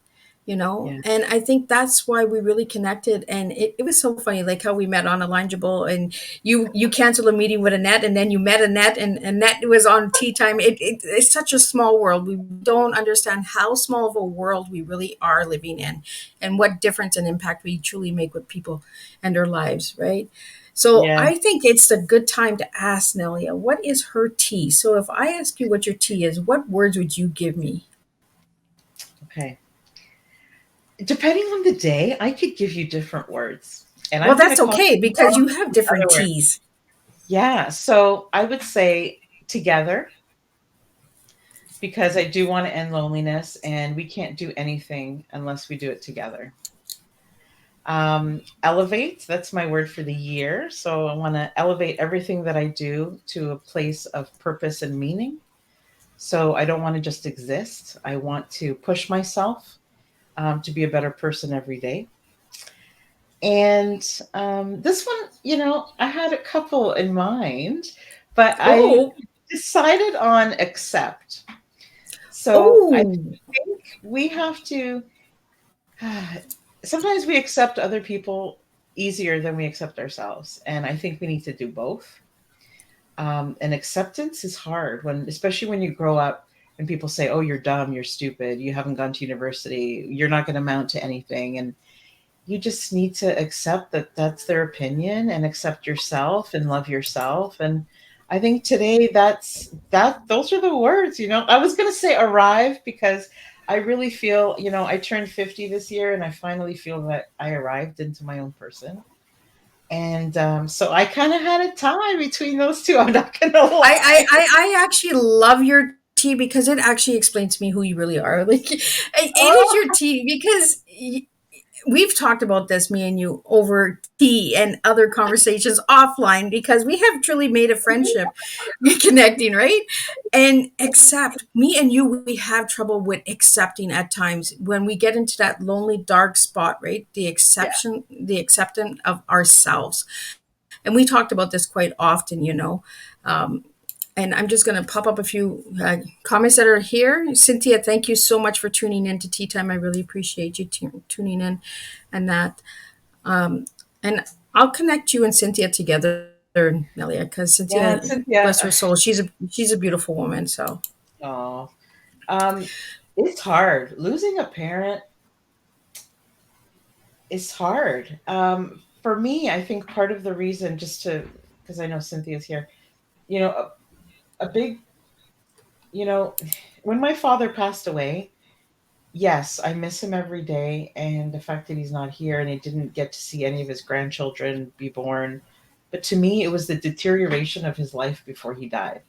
you know? Yeah. And I think that's why we really connected. And it was so funny, like how we met on Alignable, and you canceled a meeting with Annette, and then you met Annette, and Annette was on Tea Time. It's such a small world. We don't understand how small of a world we really are living in, and what difference and impact we truly make with people and their lives, right? So Yeah. I think it's a good time to ask Nelia, what is her tea? So if I ask you what your tea is, what words would you give me? Okay. Depending on the day, I could give you different words. And Well, I'm going to that's call okay because you have different other words. teas. Yeah. So I would say together, because I do want to end loneliness, and we can't do anything unless we do it together. Elevate, that's my word for the year. So I want to elevate everything that I do to a place of purpose and meaning. So I don't want to just exist. I want to push myself to be a better person every day. And this one, I had a couple in mind, but I Oh, decided on accept. So I oh, think we have to, sometimes we accept other people easier than we accept ourselves. And I think we need to do both. And acceptance is hard especially when you grow up and people say, oh, you're dumb, you're stupid, you haven't gone to university, you're not going to amount to anything. And you just need to accept that that's their opinion, and accept yourself and love yourself. And I think today those are the words. I was going to say arrive, because I really feel, I turned 50 this year, and I finally feel that I arrived into my own person. And so I kind of had a tie between those two. I'm not gonna I, lie. I actually love your tea because it actually explains to me who you really are. Like, it is your Oh, tea because we've talked about this, me and you, over tea and other conversations offline because we have truly made a friendship connecting, right? And accept me and you, we have trouble with accepting at times when we get into that lonely, dark spot, right? yeah. The acceptance of ourselves. And we talked about this quite often, Um, and I'm just going to pop up a few comments that are here. Cynthia, thank you so much for tuning in to Tea Time. I really appreciate you tuning in and that. And I'll connect you and Cynthia together, Nelia, because Yeah, Cynthia, bless Cynthia. her soul, she's a beautiful woman. So Oh, um, it's hard. Losing a parent is hard. For me, I think part of the reason, just to, because I know Cynthia's here, you know, a big, you know, when my father passed away, yes, I miss him every day. And the fact that he's not here and he didn't get to see any of his grandchildren be born. But to me, it was the deterioration of his life before he died.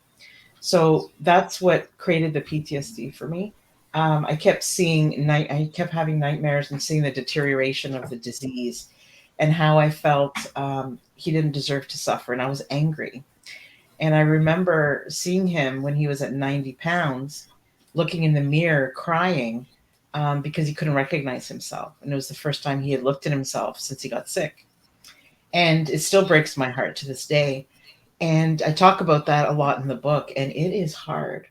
So that's what created the PTSD for me. I kept having nightmares and seeing the deterioration of the disease and how I felt he didn't deserve to suffer. And I was angry. And I remember seeing him when he was at 90 pounds, looking in the mirror, crying because he couldn't recognize himself. And it was the first time he had looked at himself since he got sick. And it still breaks my heart to this day. And I talk about that a lot in the book, and it is hard.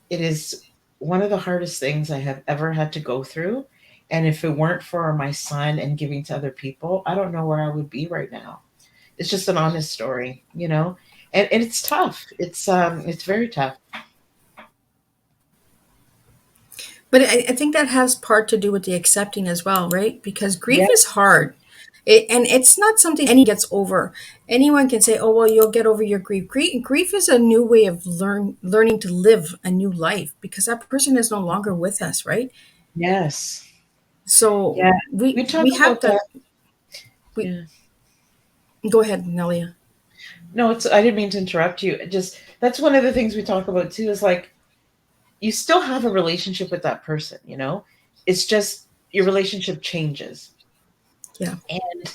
It is one of the hardest things I have ever had to go through. And if it weren't for my son and giving to other people, I don't know where I would be right now. It's just an honest story, you know? And it's tough. It's very tough. but I think that has part to do with the accepting as well, right? Because grief Yeah. is hard. And it's not something any gets over. Anyone can say, "Oh, well, you'll get over your grief." Grief is a new way of learning to live a new life because that person is no longer with us, right? Yes. So Yeah. we We talk we have about that. to. We Yeah. go ahead, Nelia. No, it's I didn't mean to interrupt you. Just that's one of the things we talk about too is like you still have a relationship with that person, you know? It's just your relationship changes. Yeah, And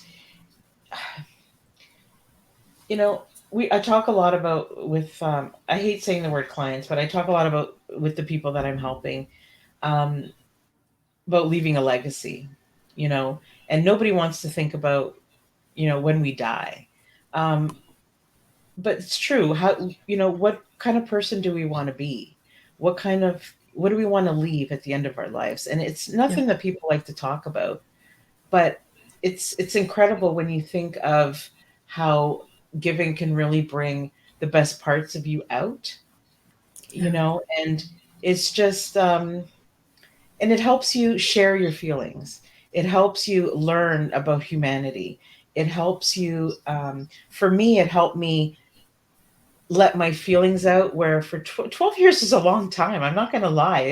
you know, we I talk a lot about with I hate saying the word clients, but I talk a lot about with the people that I'm helping um about leaving a legacy, you know, and nobody wants to think about, when we die. Um but it's true. How, what kind of person do we want to be? What do we want to leave at the end of our lives? And it's yeah, nothing that people like to talk about, but it's incredible when you think of how giving can really bring the best parts of you out, yeah, and it's just and it helps you share your feelings. It helps you learn about humanity. It helps you for me it helped me let my feelings out, where for 12 years is a long time. I'm not going to lie.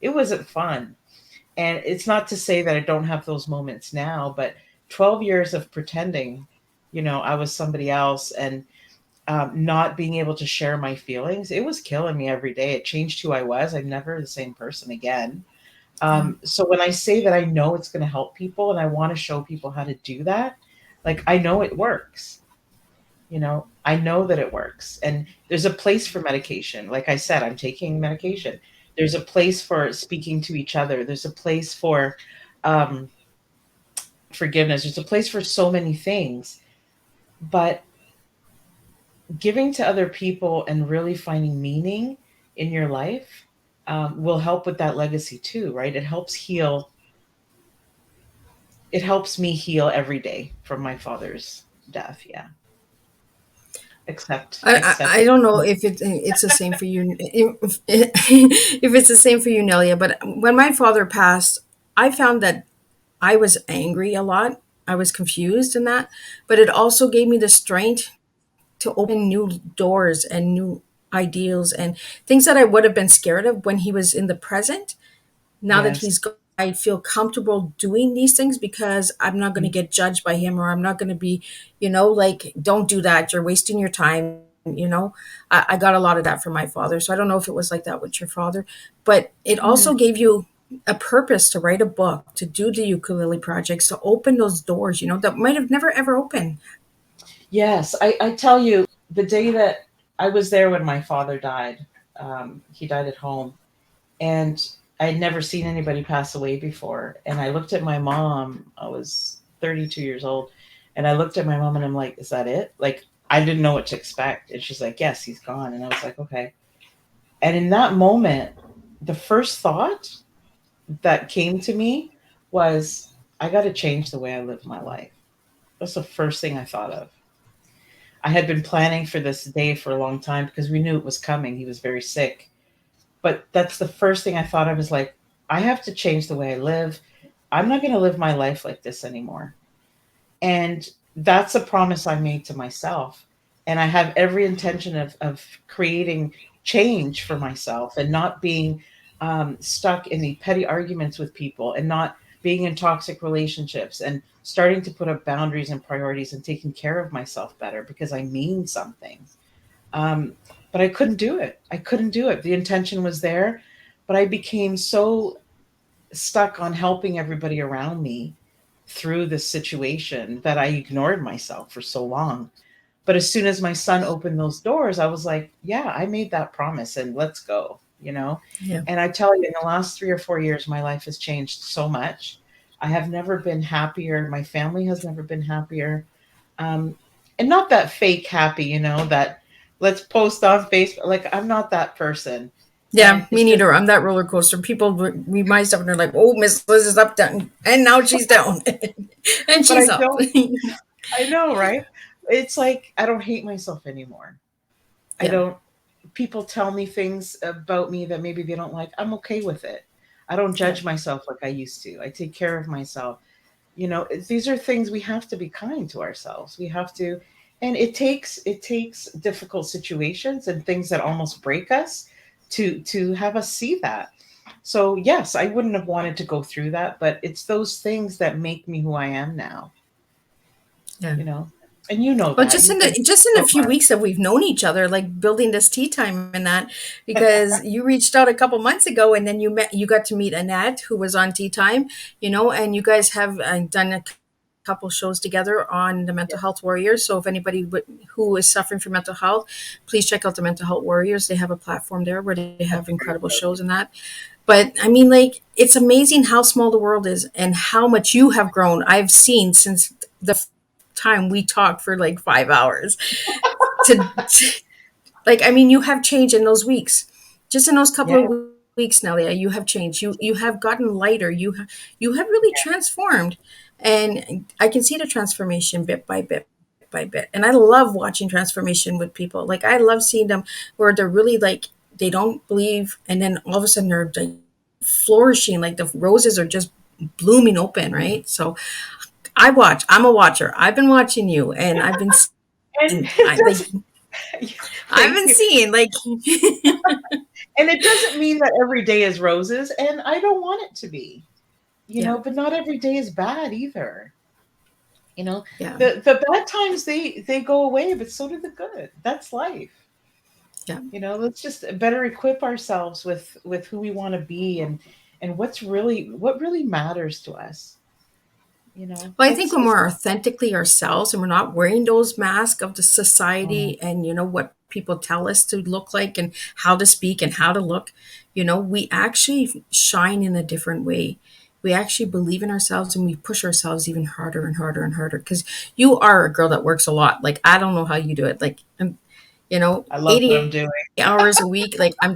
It wasn't fun. And it's not to say that I don't have those moments now, but 12 years of pretending, I was somebody else, and not being able to share my feelings, it was killing me every day. It changed who I was. I'm never the same person again. yeah, So when I say that I know it's going to help people and I want to show people how to do that, like I know it works. I know that it works. And there's a place for medication. Like I said, I'm taking medication. There's a place for speaking to each other. There's a place for um, forgiveness. There's a place for so many things. But giving to other people and really finding meaning in your life will help with that legacy too, right? It helps me heal every day from my father's death. Yeah. Accept. I don't know if it's the same for you, if it's the same for you, Nelia. But when my father passed, I found that I was angry a lot. I was confused in that, but it also gave me the strength to open new doors and new ideals and things that I would have been scared of when he was in the present. Now that Yes. he's I feel comfortable doing these things because I'm not going to get judged by him, or I'm not going to be, like, don't do that. You're wasting your time. I got a lot of that from my father. So I don't know if it was like that with your father, but it Mhm. also gave you a purpose to write a book, to do the ukulele projects, to open those doors, that might have never ever opened. Yes, I tell you, the day that I was there when my father died, he died at home, and I had never seen anybody pass away before. And I looked at my mom. I was 32 years old, and I looked at my mom, and I'm like, "Is that it?" Like, I didn't know what to expect. And she's like, "Yes, he's gone." And I was like, "Okay." And in that moment, the first thought that came to me was, I got to change the way I live my life. That's the first thing I thought of. I had been planning for this day for a long time because we knew it was coming. He was very sick. But that's the first thing I thought of, is like, I have to change the way I live. I'm not going to live my life like this anymore. And that's a promise I made to myself. And I have every intention of creating change for myself, and not being stuck in the petty arguments with people, and not being in toxic relationships, and starting to put up boundaries and priorities, and taking care of myself better because I mean something. Um, but I couldn't do it. I couldn't do it. The intention was there, but I became so stuck on helping everybody around me through this situation that I ignored myself for so long. But as soon as my son opened those doors, I was like, yeah, I made that promise, and let's go, you know? Yeah. And I tell you, in the last 3 or 4 years, my life has changed so much. I have never been happier. My family has never been happier. Um, and not that fake happy, that let's post on Facebook. Like, I'm not that person. Yeah, And me it's just, neither. I'm that roller coaster. People read my stuff and they're like, "Oh, Miss Liz is up, down, and now she's down, and but I she's up." don't, I know, right? It's like, I don't hate myself anymore. I Yeah, don't, people tell me things about me that maybe they don't like. I'm okay with it. I don't yeah. judge myself like I used to. I take care of myself. These are things we have to be kind to ourselves. We have to, and it takes difficult situations and things that almost break us to have us see that. So yes, I wouldn't have wanted to go through that, but it's those things that make me who I am now, Yeah. you know. And you know Well, that. just in You've the been just in the so few far. weeks that we've known each other, like building this tea time and that, because you reached out a couple months ago, and then you got to meet Annette, who was on Tea Time, and you guys have done a couple shows together on the Mental Health Warriors. So if anybody who is suffering from mental health, please check out the Mental Health Warriors. They have a platform there where they have incredible shows and that. But I mean, like, it's amazing how small the world is and how much you have grown. I've seen since the time we talked for like 5 hours to like, I mean, you have changed in those weeks, just in those couple Yeah. of weeks, Nelia. You have changed. You have gotten lighter. You have really transformed, and I can see the transformation bit by bit by bit. And I love watching transformation with people. Like, I love seeing them where they're really like, they don't believe, and then all of a sudden they're like flourishing, like the roses are just blooming open, right? So I watch. I'm a watcher. I've been watching you, and I've been And seeing. it Like, doesn't. I've Thank been you. seeing, like, And it doesn't mean that every day is roses, and I don't want it to be, yeah, but not every day is bad either. You know, yeah, the bad times, they go away, but so do the good. That's life. yeah. Let's just better equip ourselves with who we want to be, and what really matters to us. Well, I think It's when it's we're authentically ourselves and we're not wearing those masks of the mm, society and what people tell us to look like and how to speak and how to look, we actually shine in a different way. We actually believe in ourselves and we push ourselves even harder and harder and harder because you are a girl that works a lot. Like, I don't know how you do it. Like, I love what I'm 80 doing. hours a week. Like, I'm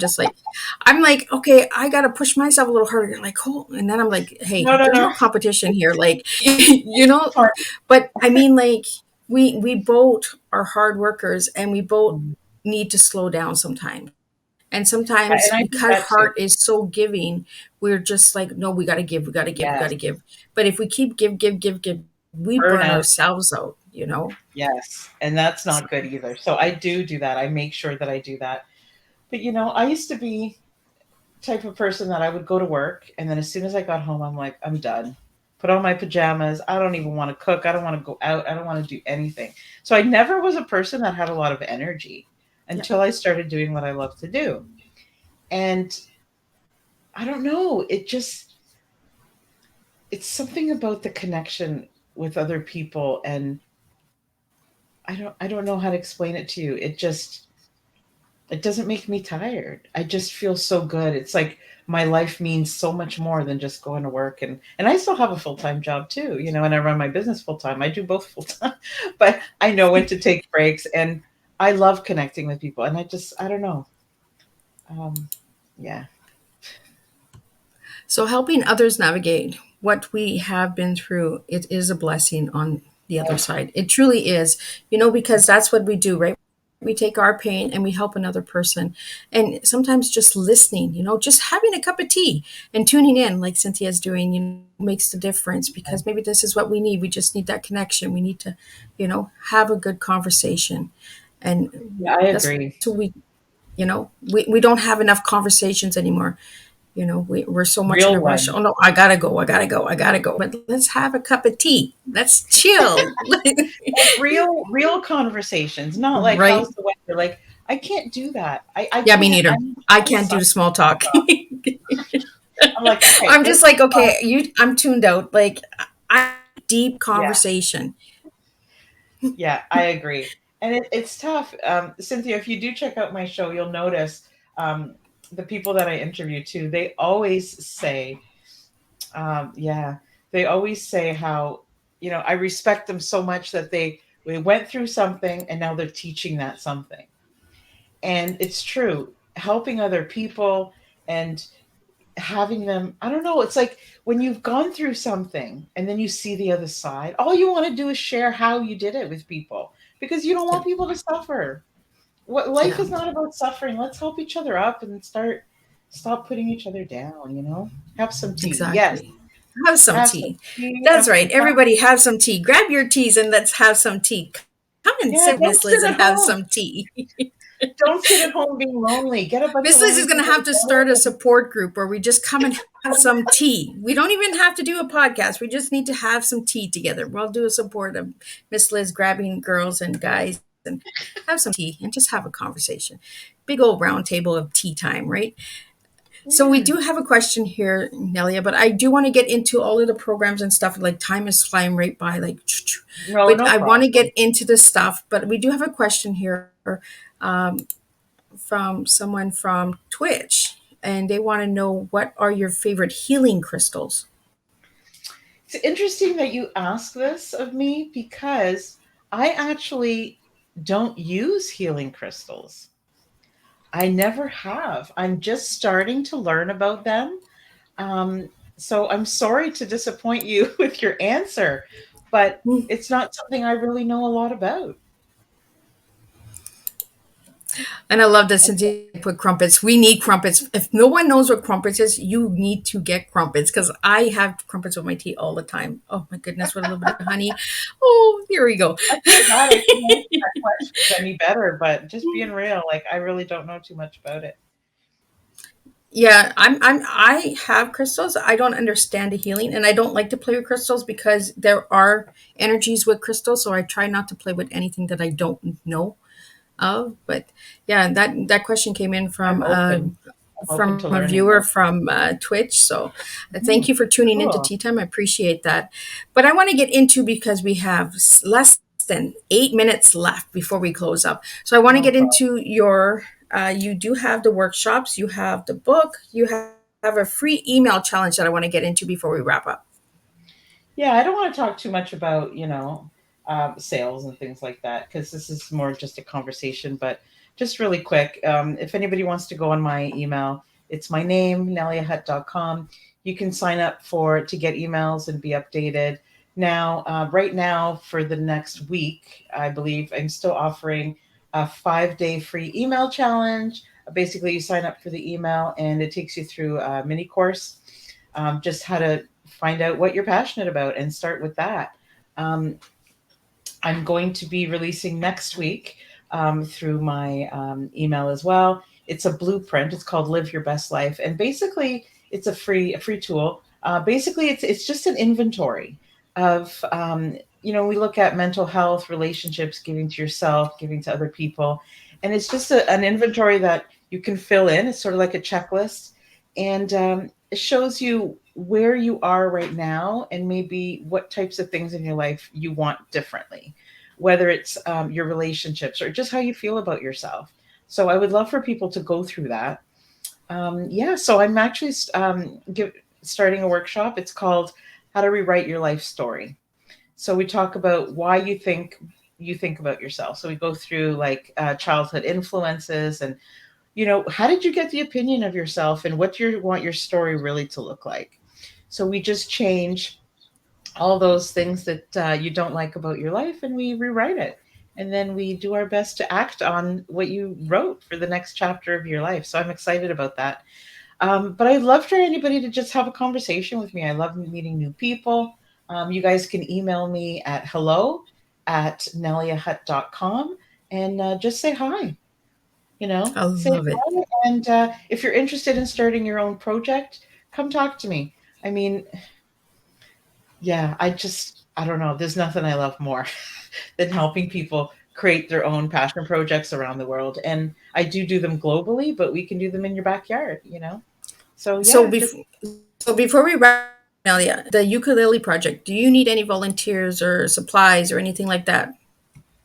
like, okay, I got to push myself a little harder. Like, oh, and then I'm like, hey, No, no, there's no. no competition here. Like, Fun. but I mean, like, we both are hard workers and we both Mm. need to slow down sometimes. And Yeah, sometimes and I do because that too. heart is so giving, we're just like, no, we got to give, we got to give, we got Yes. to give. But if we keep give, we burn Burnout. ourselves out. Yes, and that's not good either. So I do that. I make sure that I do that. But I used to be type of person that I would go to work, and then as soon as I got home, I'm like, I'm done. Put on my pajamas. I don't even want to cook. I don't want to go out. I don't want to do anything. So I never was a person that had a lot of energy Yeah. until I started doing what I love to do. And I don't know, it's something about the connection with other people, and I don't know how to explain it to you. It doesn't make me tired. I just feel so good. It's like my life means so much more than just going to work, and I still have a full-time job too, and I run my business full time. I do both full time. But I know when to take breaks, and I love connecting with people, and I don't know. Um yeah. So helping others navigate what we have been through, it is a blessing on the other Oh, side. It truly is, because that's what we do, right? We take our pain and we help another person. And sometimes just listening, just having a cup of tea and tuning in, like Cynthia's doing, makes the difference because maybe this is what we need. We just need that connection. We need to, have a good conversation. And yeah, I that's agree. what we don't have enough conversations anymore. We're so much in Real a rush. one. Oh no, I gotta go, I gotta go, I gotta go. But let's have a cup of tea. Let's chill. Like real conversations, not like Right? how's the weather. Like I can't do that. I Yeah, me can't. neither. I'm I so can't do sorry. the small talk. I'm like, okay, I'm let's just like, move on. okay, I'm tuned out. Like I deep Yeah, conversation. yeah, I agree. And it's tough. Cynthia, if you do check out my show, you'll notice the people that I interview too, they always say, yeah, they always say how, I respect them so much that we went through something and now they're teaching that something. And it's true, helping other people and having them, I don't know, it's like when you've gone through something and then you see the other side, all you want to do is share how you did it with people because you don't Yeah, want people to suffer. What life yeah, is not about suffering. Let's help each other up and stop putting each other down. Have some tea. Yes, exactly. Have some have some tea. tea, That's have right. some Everybody have some tea. Grab your teas and let's have some tea. Come and yeah, sit, don't Miss Liz, sit and at have home. some tea. Don't sit at home being lonely. Get a bunch of Miss Liz lonely is going to people have to together. start a support group where we just come and have some tea. We don't even have to do a podcast. We just need to have some tea together. We'll do a support of Miss Liz grabbing girls and guys and have some tea and just have a conversation. Big old round table of tea time, right? So we Yeah. do have a question here, Nelia, but I do want to get into all of the programs and stuff. Like time is flying right by, like, No, but no I want to problem. get into the stuff. But we do have a question here. Um, from someone from Twitch, and they want to know what are your favorite healing crystals. It's interesting that you ask this of me because I actually don't use healing crystals. I never have. I'm just starting to learn about them. So I'm sorry to disappoint you with your answer, but it's not something I really know a lot about. And I love that since you put crumpets, we need crumpets. If no one knows what crumpets is, you need to get crumpets because I have crumpets with my tea all the time. Oh my goodness, with a little bit of honey. Oh, here we go. I forgot I couldn't answer that question any better, but just being real, like I really don't know too much about it. Yeah, I have crystals. I don't understand the healing and I don't like to play with crystals because there are energies with crystals, so I try not to play with anything that I don't know of. But yeah, that question came in I'm open. I'm open to from a learning viewer more. from Twitch. So thank Hmm, you for tuning into cool. Tea Time. I appreciate that. But I want to get into because we have less than 8 minutes left before we close up. So I want to No get problem. into your. You do have the workshops. You have the book. You have a free email challenge that I want to get into before we wrap up. Yeah, I don't want to talk too much about, sales and things like that because this is more just a conversation. But just really quick, if anybody wants to go on my email, it's my name, neliahutt.com. You can sign up to get emails and be updated. Now, right now, for the next week, I believe I'm still offering a 5-day free email challenge. Basically, you sign up for the email and it takes you through a mini course, just how to find out what you're passionate about and start with that. Um, I'm going to be releasing next week through my email as well. It's a blueprint. It's called Live Your Best Life, and basically, it's a free tool. Basically, it's just an inventory of we look at mental health, relationships, giving to yourself, giving to other people, and it's just an inventory that you can fill in. It's sort of like a checklist, and it shows you where you are right now and maybe what types of things in your life you want differently, whether it's your relationships or just how you feel about yourself. So I would love for people to go through that. Yeah, so I'm actually starting a workshop. It's called How to Rewrite Your Life Story. So we talk about why you think about yourself. So we go through like childhood influences and how did you get the opinion of yourself and what do you want your story really to look like. So we just change all those things that you don't like about your life and we rewrite it. And then we do our best to act on what you wrote for the next chapter of your life. So I'm excited about that. But I'd love for anybody to just have a conversation with me. I love meeting new people. You guys can email me at hello@neliahutt.com and just say hi, I say love it. hi. And if you're interested in starting your own project, come talk to me. I mean, yeah, I don't know. There's nothing I love more than helping people create their own passion projects around the world. And I do them globally, but we can do them in your backyard. So So yeah, just before before we wrap, Nelia, the ukulele project, do you need any volunteers or supplies or anything like that?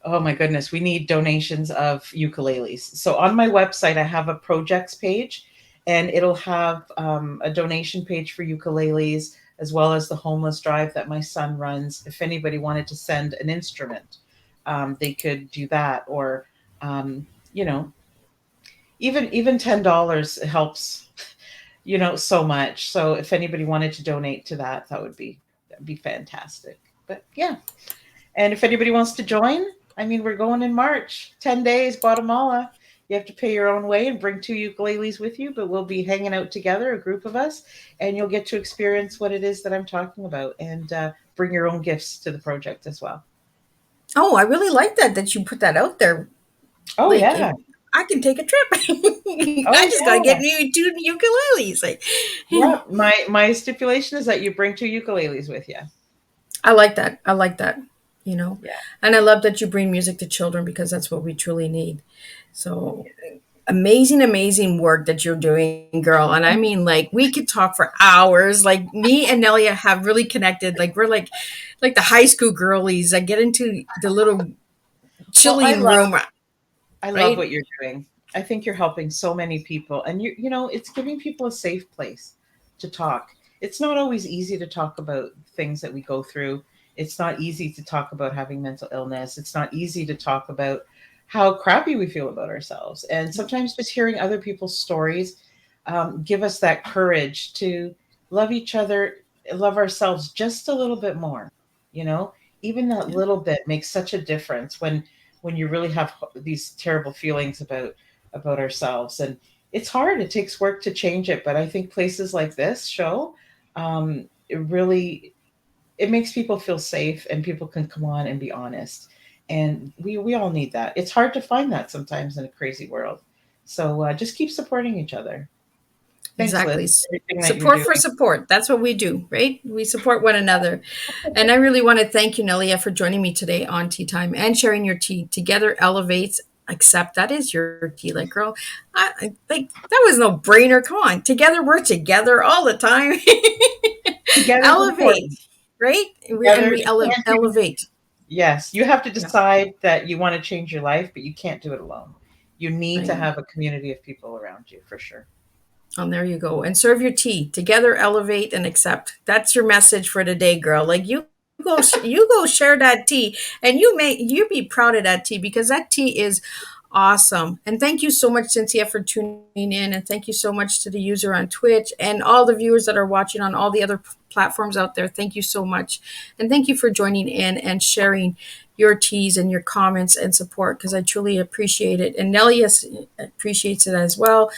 oh my goodness, we need donations of ukuleles. So on my website, I have a projects page, and it'll have a donation page for ukuleles, as well as the homeless drive that my son runs. If anybody wanted to send an instrument, they could do that, or um, you know, even $10 helps, so much. So if anybody wanted to donate to that, that'd be fantastic. But yeah. And if anybody wants to join, I mean, we're going in March, 10 days, Guatemala. You have to pay your own way and bring two ukuleles with you, but we'll be hanging out together, a group of us, and you'll get to experience what it is that I'm talking about and bring your own gifts to the project as well. Oh, I really like that you put that out there. Oh, Like, yeah. I can take a trip. Oh, I just got to get yeah. me two ukuleles. Like, Yeah. My stipulation is that you bring two ukuleles with you. I like that. I like that. You know, Yeah. and I love that you bring music to children because that's what we truly need. So amazing, amazing work that you're doing, girl. And I mean, like, we could talk for hours. Like, me and Nelia have really connected. Like, we're like the high school girlies. I get into the little Well, chilling room, I love right? what you're doing. I think you're helping so many people, and it's giving people a safe place to talk. It's not always easy to talk about things that we go through. It's not easy to talk about having mental illness. It's not easy to talk about how crappy we feel about ourselves. And sometimes just hearing other people's stories give us that courage to love each other, love ourselves just a little bit more. You know, even that Yeah, little bit makes such a difference when you really have these terrible feelings about ourselves. And it's hard, it takes work to change it, but I think places like this show it really, it makes people feel safe and people can come on and be honest, and we all need that. It's hard to find that sometimes in a crazy world. So just keep supporting each other. Thanks, Liz, exactly. for everything that you're Support for doing. support. That's what we do, right? We support one another. And I really want to thank you, Nelia, for joining me today on Tea Time and sharing your tea. Together elevates, accept. That is your tea. Like, girl, like, that was no brainer. Come on. Together, we're together all the time. Together is Elevate, important. right? And Together we you can't do. elevate. Yes, you have to Yeah, decide that you want to change your life, but you can't do it alone. You need I to know. have a community of people around you for sure. And there you go. And serve your tea. Together, elevate and accept. That's your message for today, girl. Like, you go share that tea, and you be proud of that tea because that tea is awesome. And thank you so much, Cynthia, for tuning in, and thank you so much to the user on Twitch and all the viewers that are watching on all the other platforms out there. Thank you so much, and thank you for joining in and sharing your teas and your comments and support because I truly appreciate it. And Nelly appreciates it as well.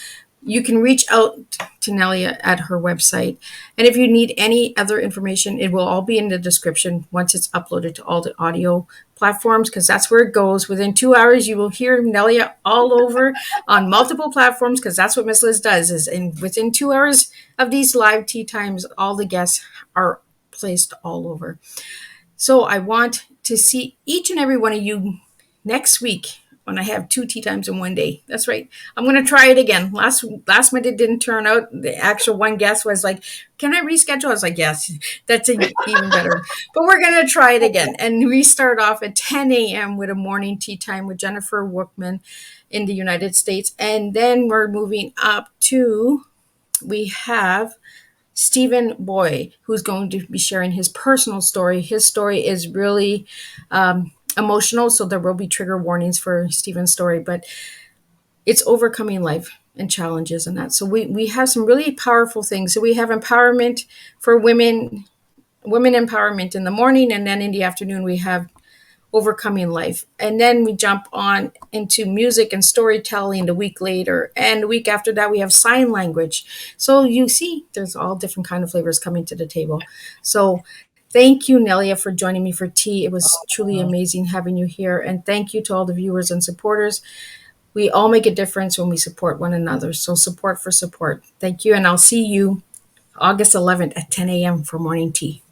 You can reach out to Nelia at her website. And if you need any other information, it will all be in the description once it's uploaded to all the audio platforms, because that's where it goes. Within 2 hours, you will hear Nelia all over on multiple platforms, because that's what Miss Liz does. Is within 2 hours of these live tea times, all the guests are placed all over. So I want to see each and every one of you next week when I have 2 tea times in one day. That's right. I'm going to try it again. Last month it didn't turn out. The actual one guest was like, "Can I reschedule?" I was like, "Yes, that's even better." But we're going to try it again. And we start off at 10 a.m. with a morning tea time with Jennifer Workman in the United States. And then we're moving up to, we have Stephen Boy, who's going to be sharing his personal story. His story is really emotional, so there will be trigger warnings for Stephen's story, but it's overcoming life and challenges and that. So we have some really powerful things. So we have empowerment for women empowerment in the morning, and then in the afternoon we have overcoming life. And then we jump on into music and storytelling the week later. And the week after that, we have sign language. So you see, there's all different kind of flavors coming to the table. So thank you, Nelia, for joining me for tea. It was truly amazing having you here. And thank you to all the viewers and supporters. We all make a difference when we support one another. So support for support. Thank you. And I'll see you August 11th at 10 a.m. for morning tea.